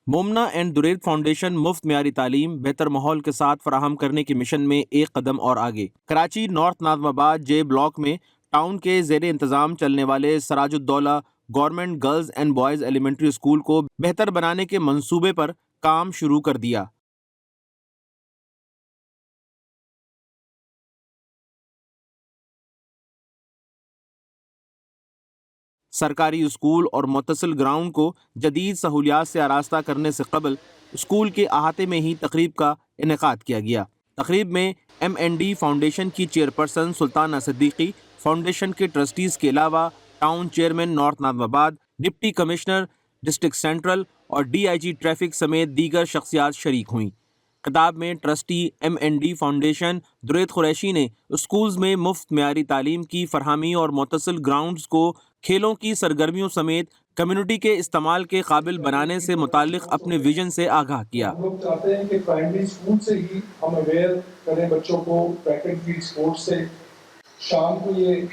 مومنا and درید foundation مفت معیاری تعلیم بہتر ماحول کے ساتھ فراہم کرنے کے مشن میں ایک قدم اور آگے۔ Karachi north Nazimabad J block میں ٹاؤن کے زیر انتظام چلنے والے Sirajuddaulah government girls and boys elementary school کو بہتر بنانے کے منصوبے پر کام شروع کر دیا۔ سرکاری اسکول اور متصل گراؤنڈ کو جدید سہولیات سے آراستہ کرنے سے قبل اسکول کے احاطے میں ہی تقریب کا انعقاد کیا گیا۔ تقریب میں M&D فاؤنڈیشن کی چیئرپرسن سلطانہ صدیقی، فاؤنڈیشن کے ٹرسٹیز کے علاوہ ٹاؤن چیئرمین نارتھ ناظم آباد، ڈپٹی کمشنر ڈسٹرکٹ سینٹرل اور DIG ٹریفک سمیت دیگر شخصیات شریک ہوئیں۔ خطاب میں ٹرسٹی M&D فاؤنڈیشن درید قریشی نے اسکولز میں مفت معیاری تعلیم کی فراہمی اور متصل گراؤنڈز کو کھیلوں کی سرگرمیوں سمیت کمیونٹی کے استعمال کے قابل بنانے سے متعلق اپنے ویژن سے آگاہ کیا۔ ہم لوگ چاہتے ہیں کہ پرائمری اسکول سے ہی ہم اویئر کریں بچوں کو ٹریک اینڈ فیلڈ اسپورٹس سے۔ شام کو یہ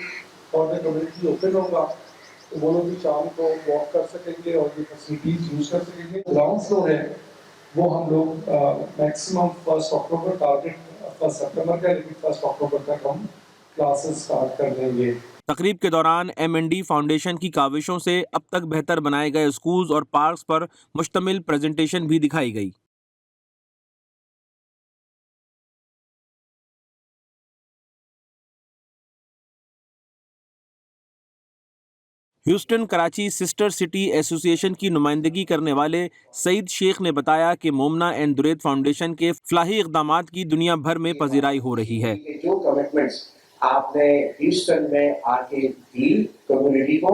فار دا کمیونٹی اوپن ہوگا تو وہ لوگ بھی شام کو واک کر سکیں گے اور یہ فیسلٹیز یوز کر سکیں گے۔ گراؤنڈ فلور ہے وہ ہم لوگ میکسیمم 1 اکتوبر ٹارگیٹ 1 سپٹمبر کا، لیکن 1 اکتوبر تک ہم کلاسز اسٹارٹ کر دیں گے۔ تقریب کے دوران M&D فاؤنڈیشن کی کاوشوں سے اب تک بہتر بنائے گئے اسکولز اور پارکس پر مشتمل پریزنٹیشن بھی دکھائی گئی۔ ہیوسٹن کراچی سسٹر سٹی ایسوسی ایشن کی نمائندگی کرنے والے سعید شیخ نے بتایا کہ مومنا اینڈ درید فاؤنڈیشن کے فلاحی اقدامات کی دنیا بھر میں پذیرائی ہو رہی ہے۔ جو کمٹمنٹس آپ نے ہیوسٹن میں آ کے دی کمیونٹی کو،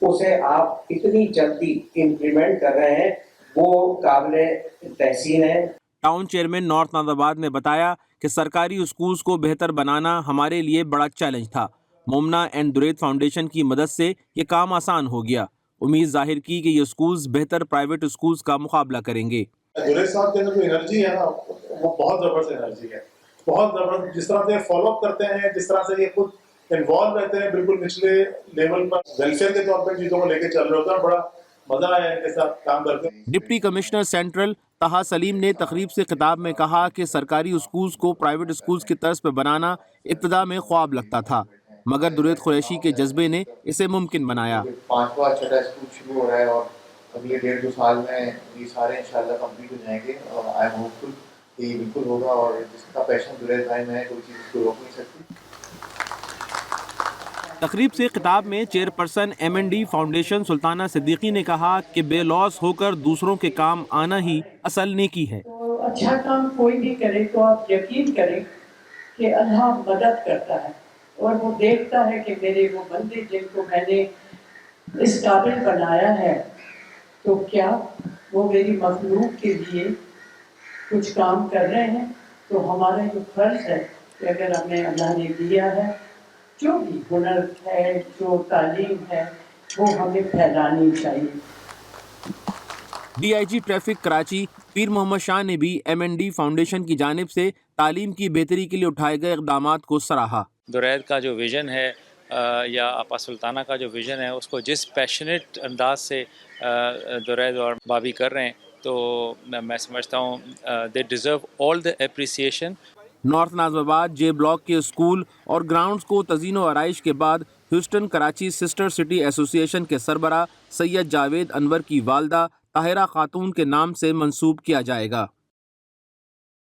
اسے آپ اتنی جلدی امپلیمنٹ کر رہے ہیں، وہ قابل تحسین ہے۔ ٹاؤن چیئرمین نارتھ ناظم آباد نے بتایا کہ سرکاری اسکولز کو بہتر بنانا ہمارے لیے بڑا چیلنج تھا۔ مومنا اینڈ درید فاؤنڈیشن کی مدد سے یہ کام آسان ہو گیا۔ امید ظاہر کی کہ یہ اسکولز بہتر پرائیویٹ اسکولز کا مقابلہ کریں گے۔ درید صاحب کے اندر جو انرجی ہے نا، وہ بہت زبردست انرجی ہے، بہت زبردست۔ جس طرح سے فالو اپ کرتے ہیں، جس طرح سے یہ خود انوالو رہتے ہیں بالکل نچلے لیول پر، ویلفیئر کے طور پر چیزوں کو لے کے چل رہے ہوتے ہیں، بڑا مزہ آیا ان کے ساتھ کام کرتے ہیں۔ ڈپٹی کمشنر سینٹرل طہا سلیم نے تقریب سے خطاب میں کہا کہ سرکاری اسکولز کو پرائیویٹ اسکولز کی طرز پہ بنانا ابتدا میں خواب لگتا تھا، مگر درید قریشی کے جذبے نے اسے ممکن بنایا۔ 5واں 6واں اسکول شروع ہو رہا ہے اور اگلے 1.5-2 سال میں یہ سارے انشاءاللہ کمپلیٹ ہو جائیں گے، اور آئی ایم ہوپ فل کہ یہ بالکل ہوگا، اور جس کا پیشن درید بھائی میں ہے کوئی چیز اس کو روک نہیں سکتی۔ تقریب سے خطاب میں چیئرپرسن M&D فاؤنڈیشن سلطانہ صدیقی نے کہا کہ بے لوث ہو کر دوسروں کے کام آنا ہی اصل نیکی ہے۔ تو اچھا کام کوئی بھی کرے تو آپ یقین کریں کہ اللہ مدد کرتا ہے، اور وہ دیکھتا ہے کہ میرے وہ بندے جن کو میں نے اس قابل بنایا ہے، تو کیا وہ میری مخلوق کے لیے کچھ کام کر رہے ہیں۔ تو ہمارا جو فرض ہے کہ اگر ہمیں اللہ نے دیا ہے، جو بھی ہنر ہے، جو تعلیم ہے، وہ ہمیں پھیلانی چاہیے۔ DIG ٹریفک کراچی پیر محمد شاہ نے بھی M&D فاؤنڈیشن کی جانب سے تعلیم کی بہتری کے لیے اٹھائے گئے اقدامات کو سراہا۔ درید کا جو ویژن ہے یا آپا سلطانہ کا جو ویژن ہے، اس کو جس پیشنیٹ انداز سے درید اور بابی کر رہے ہیں، تو میں سمجھتا ہوں they deserve all the appreciation. North Nazimabad J block کے اسکول اور گراؤنڈز کو تزئین و آرائش کے بعد ہیوسٹن کراچی سسٹر سٹی ایسوسی ایشن کے سربراہ سید جاوید انور کی والدہ طاہرہ خاتون کے نام سے منسوب کیا جائے گا۔